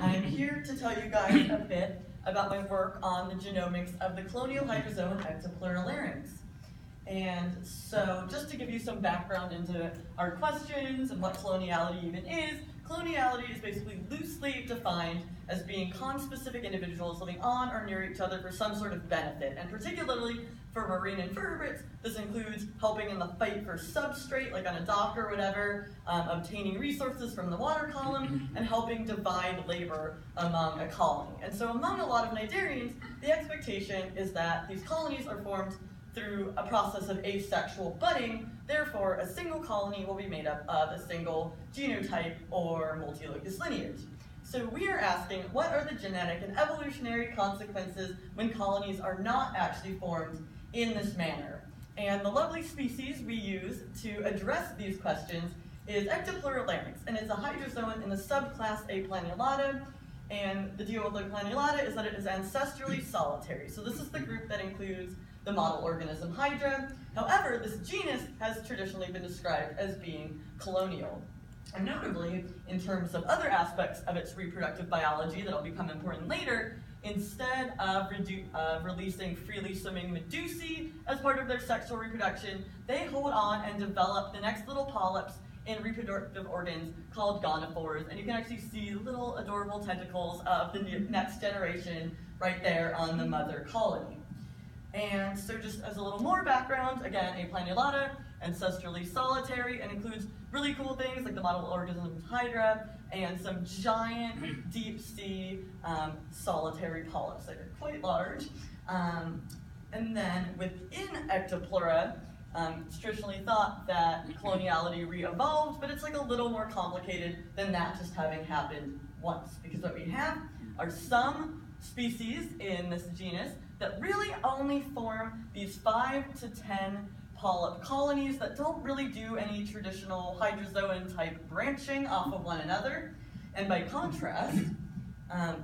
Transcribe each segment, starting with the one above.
I'm here to tell you guys a bit about my work on the genomics of the colonial hydrozoan Ectopleura larynx. And so, just to give you some background into our questions and what coloniality even is, coloniality is basically loosely defined as being conspecific individuals living on or near each other for some sort of benefit. And particularly for marine invertebrates, this includes helping in the fight for substrate, like on a dock or whatever, obtaining resources from the water column, and helping divide labor among a colony. And so among a lot of cnidarians, the expectation is that these colonies are formed through a process of asexual budding. Therefore, a single colony will be made up of a single genotype or multilocus lineage. So we are asking, what are the genetic and evolutionary consequences when colonies are not actually formed in this manner? And the lovely species we use to address these questions is Ectopleura larynx, and it's a hydrozoan in the subclass Aplanulata. And the deal with Aplanulata is that it is ancestrally solitary. So this is the group that includes the model organism Hydra. However, this genus has traditionally been described as being colonial. And notably, in terms of other aspects of its reproductive biology that'll become important later, instead of releasing freely swimming medusae as part of their sexual reproduction, they hold on and develop the next little polyps in reproductive organs called gonophores. And you can actually see little adorable tentacles of the next generation right there on the mother colony. And so just as a little more background, again, Aplanulata, ancestrally solitary, and includes really cool things like the model organism Hydra and some giant deep sea solitary polyps that are quite large. And then within Ectopleura, it's traditionally thought that coloniality re-evolved, but it's like a little more complicated than that just having happened once. Because what we have are some species in this genus that really only form these 5 to 10 polyp colonies that don't really do any traditional hydrozoan type branching off of one another. And by contrast,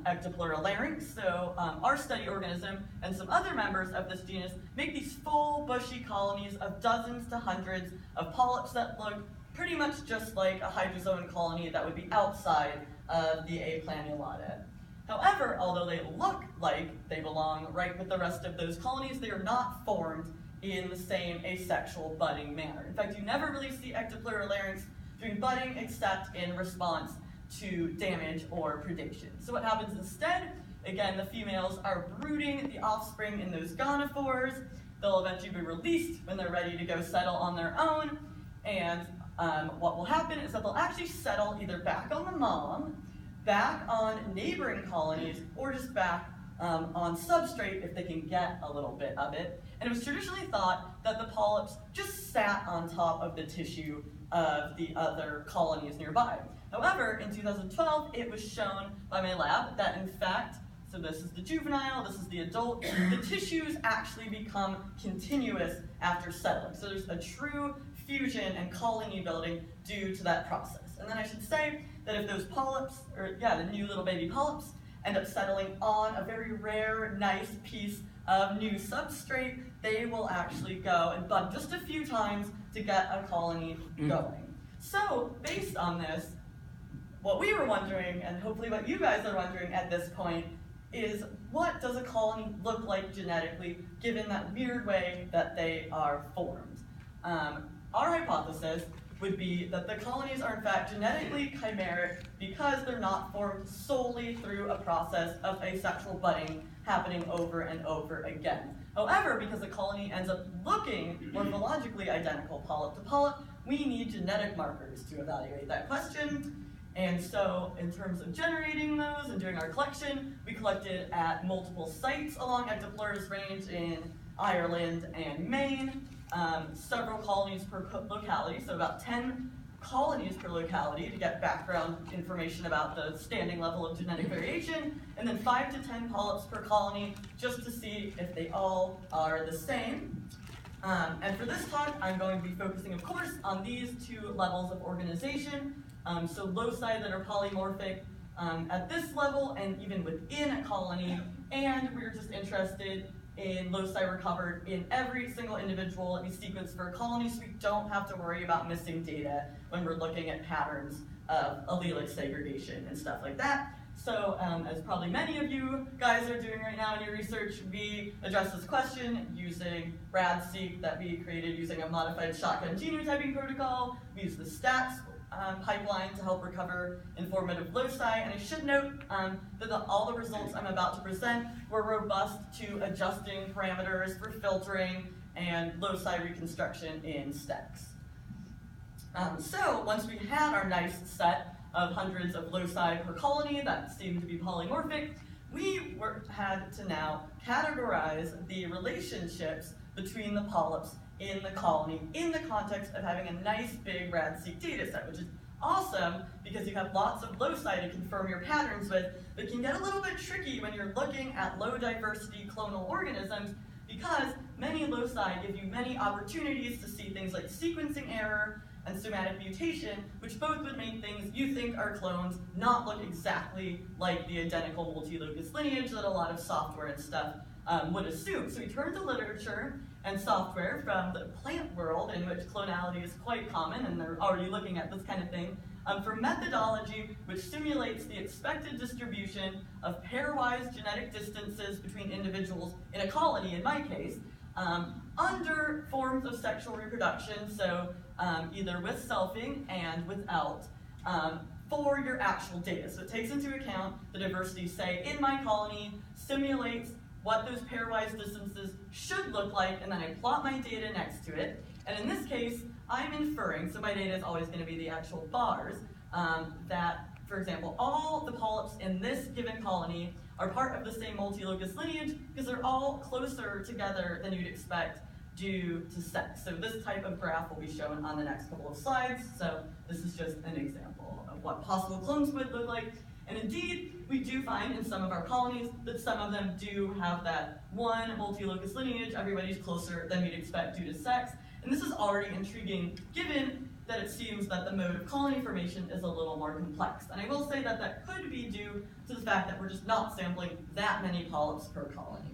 Ectopleura larynx, so our study organism and some other members of this genus make these full bushy colonies of dozens to hundreds of polyps that look pretty much just like a hydrozoan colony that would be outside of the Aplanulata. However, although they look like they belong right with the rest of those colonies, they are not formed in the same asexual budding manner. In fact, you never really see Ectopleura larynx doing budding except in response to damage or predation. So what happens instead? Again, the females are brooding the offspring in those gonophores. They'll eventually be released when they're ready to go settle on their own. And what will happen is that they'll actually settle either back on the mom, back on neighboring colonies, or just back on substrate if they can get a little bit of it. And it was traditionally thought that the polyps just sat on top of the tissue of the other colonies nearby. However, in 2012, it was shown by my lab that in fact, so this is the juvenile, this is the adult, the tissues actually become continuous after settling. So there's a true fusion and colony building due to that process. And then I should say that if those polyps, or the new little baby polyps, end up settling on a very rare, nice piece of new substrate, they will actually go and bud just a few times to get a colony going. So, based on this, what we were wondering, and hopefully what you guys are wondering at this point, is what does a colony look like genetically, given that weird way that they are formed? Our hypothesis would be that the colonies are in fact genetically chimeric because they're not formed solely through a process of asexual budding happening over and over again. However, because the colony ends up looking morphologically identical polyp to polyp, we need genetic markers to evaluate that question. And so, in terms of generating those and doing our collection, we collected at multiple sites along Ectopleura's range in Ireland and Maine, several colonies per locality, so about 10 colonies per locality to get background information about the standing level of genetic variation, and then 5 to 10 polyps per colony just to see if they all are the same. And for this talk, I'm going to be focusing, of course, on these two levels of organization. So loci that are polymorphic at this level and even within a colony, and we're just interested in loci recovered in every single individual that we sequence for a colony, so we don't have to worry about missing data when we're looking at patterns of allelic segregation and stuff like that. So as probably many of you guys are doing right now in your research, we address this question using RAD-seq that we created using a modified shotgun genotyping protocol. We use the stats pipeline to help recover informative loci, and I should note that all the results I'm about to present were robust to adjusting parameters for filtering and loci reconstruction in stacks. So once we had our nice set of hundreds of loci per colony that seemed to be polymorphic, we had to now categorize the relationships between the polyps in the colony in the context of having a nice big RAD-seq data set, which is awesome because you have lots of loci to confirm your patterns with, but can get a little bit tricky when you're looking at low diversity clonal organisms because many loci give you many opportunities to see things like sequencing error and somatic mutation, which both would make things you think are clones not look exactly like the identical multi-locus lineage that a lot of software and stuff would assume. So we turned to literature and software from the plant world, in which clonality is quite common, and they're already looking at this kind of thing, for methodology which simulates the expected distribution of pairwise genetic distances between individuals in a colony, in my case, under forms of sexual reproduction, so either with selfing and without, for your actual data. So it takes into account the diversity, say, in my colony, simulates what those pairwise distances should look like, and then I plot my data next to it. And in this case, I'm inferring, so my data is always going to be the actual bars, that, for example, all the polyps in this given colony are part of the same multi-locus lineage because they're all closer together than you'd expect due to sex. So this type of graph will be shown on the next couple of slides. So this is just an example of what possible clones would look like. And indeed, we do find in some of our colonies that some of them do have that one multi-locus lineage. Everybody's closer than you'd expect due to sex. And this is already intriguing given that it seems that the mode of colony formation is a little more complex. And I will say that that could be due to the fact that we're just not sampling that many polyps per colony.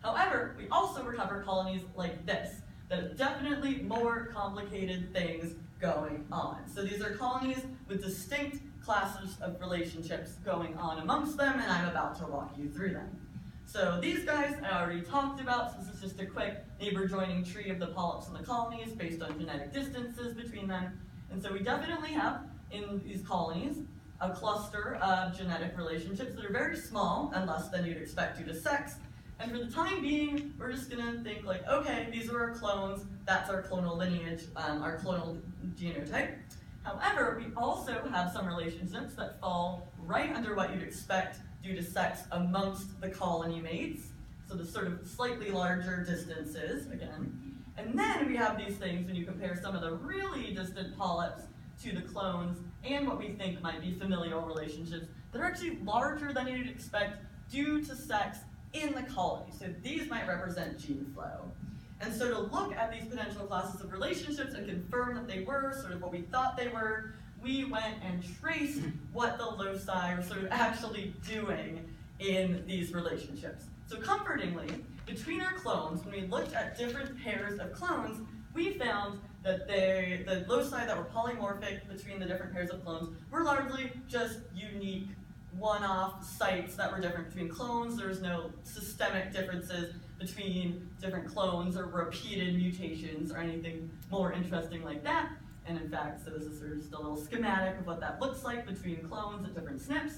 However, we also recover colonies like this, that have definitely more complicated things going on. So these are colonies with distinct classes of relationships going on amongst them, and I'm about to walk you through them. So these guys I already talked about, so this is just a quick neighbor joining tree of the polyps in the colonies based on genetic distances between them. And so we definitely have, in these colonies, a cluster of genetic relationships that are very small and less than you'd expect due to sex. And for the time being, we're just gonna think like, okay, these are our clones, that's our clonal lineage, our clonal genotype. However, we also have some relationships that fall right under what you'd expect due to sex amongst the colony mates. So the sort of slightly larger distances, again. And then we have these things when you compare some of the really distant polyps to the clones and what we think might be familial relationships that are actually larger than you'd expect due to sex in the colony. So these might represent gene flow. And so to look at these potential classes of relationships and confirm that they were sort of what we thought they were, we went and traced what the loci were sort of actually doing in these relationships. So comfortingly, between our clones, when we looked at different pairs of clones, we found that the loci that were polymorphic between the different pairs of clones were largely just unique one-off sites that were different between clones. There was no systemic differences between different clones or repeated mutations or anything more interesting like that. And in fact, so this is sort of just a little schematic of what that looks like between clones at different SNPs.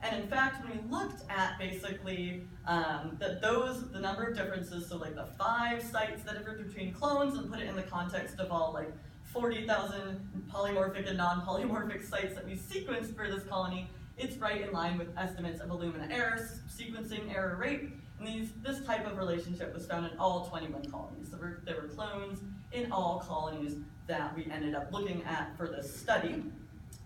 And in fact, when we looked at basically the number of differences, so like the 5 sites that differ between clones, and put it in the context of all like 40,000 polymorphic and non-polymorphic sites that we sequenced for this colony, it's right in line with estimates of Illumina error, sequencing error rate. And this type of relationship was found in all 21 colonies. So there were clones in all colonies that we ended up looking at for this study.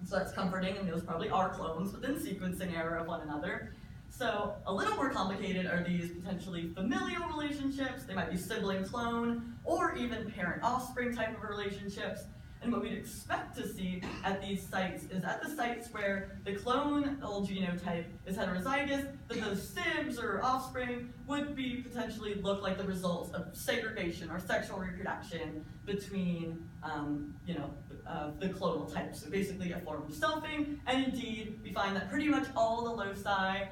So that's comforting, and those probably are clones within sequencing error of one another. So a little more complicated are these potentially familial relationships. They might be sibling-clone, or even parent-offspring type of relationships. And what we'd expect to see at these sites is at the sites where the clonal genotype is heterozygous, that those sibs or offspring would be potentially look like the results of segregation or sexual reproduction between the clonal types. So basically a form of selfing, and indeed we find that pretty much all the loci,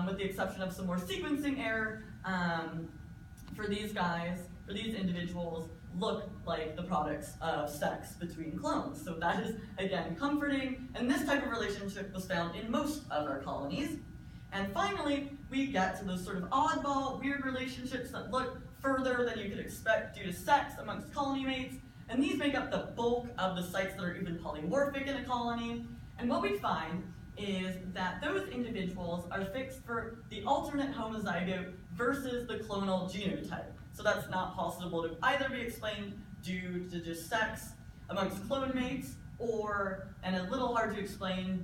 with the exception of some more sequencing error, for these individuals, look like the products of sex between clones. So that is, again, comforting, and this type of relationship was found in most of our colonies. And finally, we get to those sort of oddball, weird relationships that look further than you could expect due to sex amongst colony mates, and these make up the bulk of the sites that are even polymorphic in a colony. And what we find is that those individuals are fixed for the alternate homozygote versus the clonal genotype. So that's not possible to either be explained due to just sex amongst clone mates, and a little hard to explain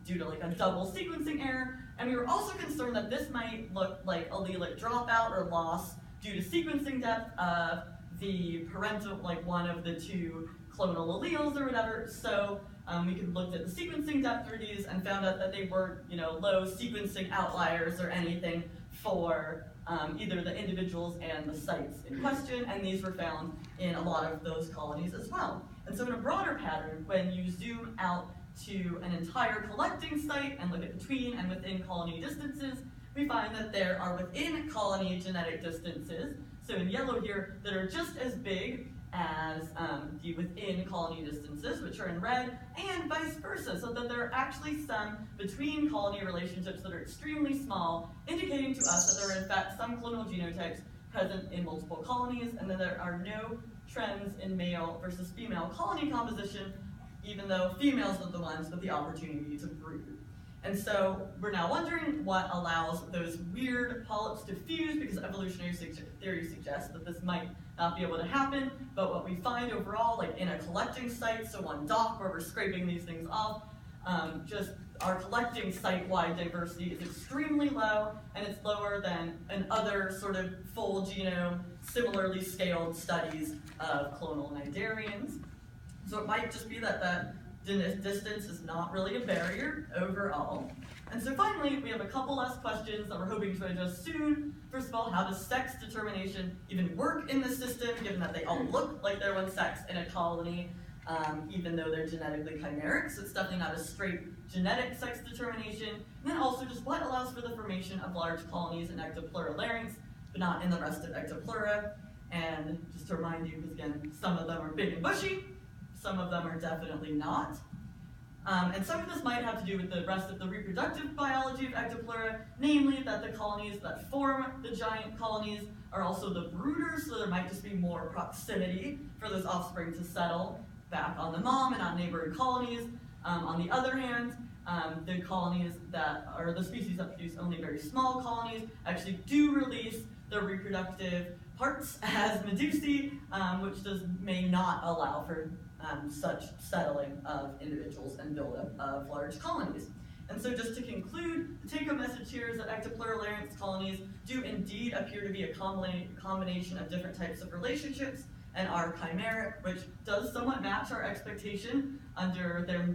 due to like a double sequencing error. And we were also concerned that this might look like allelic dropout or loss due to sequencing depth of the parental, like one of the two clonal alleles or whatever. So we could look at the sequencing depth for these and found out that they weren't, low sequencing outliers or anything for either the individuals and the sites in question, and these were found in a lot of those colonies as well. And so in a broader pattern, when you zoom out to an entire collecting site and look at between and within colony distances, we find that there are within colony genetic distances, so in yellow here, that are just as big as the within colony distances, which are in red, and vice versa, so that there are actually some between colony relationships that are extremely small, indicating to us that there are in fact some clonal genotypes present in multiple colonies, and that there are no trends in male versus female colony composition, even though females are the ones with the opportunity to breed. And so we're now wondering what allows those weird polyps to fuse, because evolutionary theory suggests that this might not be able to happen, but what we find overall, like in a collecting site, so on dock where we're scraping these things off, just our collecting site-wide diversity is extremely low, and it's lower than in other sort of full genome, similarly scaled studies of clonal cnidarians. So it might just be that that distance is not really a barrier overall. And so finally, we have a couple last questions that we're hoping to address soon. First of all, how does sex determination even work in the system, given that they all look like they're one sex in a colony, even though they're genetically chimeric, so it's definitely not a straight genetic sex determination. And then also just what allows for the formation of large colonies in Ectopleura larynx, but not in the rest of Ectopleura. And just to remind you, because again, some of them are big and bushy, some of them are definitely not. And some of this might have to do with the rest of the reproductive biology of Ectopleura, namely that the colonies that form the giant colonies are also the brooders, so there might just be more proximity for those offspring to settle back on the mom and on neighboring colonies. On the other hand, the colonies that are the species that produce only very small colonies actually do release their reproductive parts as medusae, which may not allow for such settling of individuals and buildup of large colonies. And so just to conclude, the take-home message here is that Ectopleura larynx colonies do indeed appear to be a combination of different types of relationships and are chimeric, which does somewhat match our expectation under their,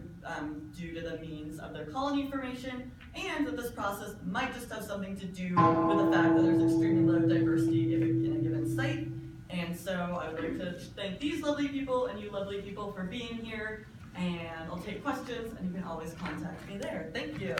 due to the means of their colony formation, and that this process might just have something to do with the fact that there's extremely low diversity in a given site. And so I would like to thank these lovely people and you lovely people for being here, and I'll take questions, and you can always contact me there. Thank you.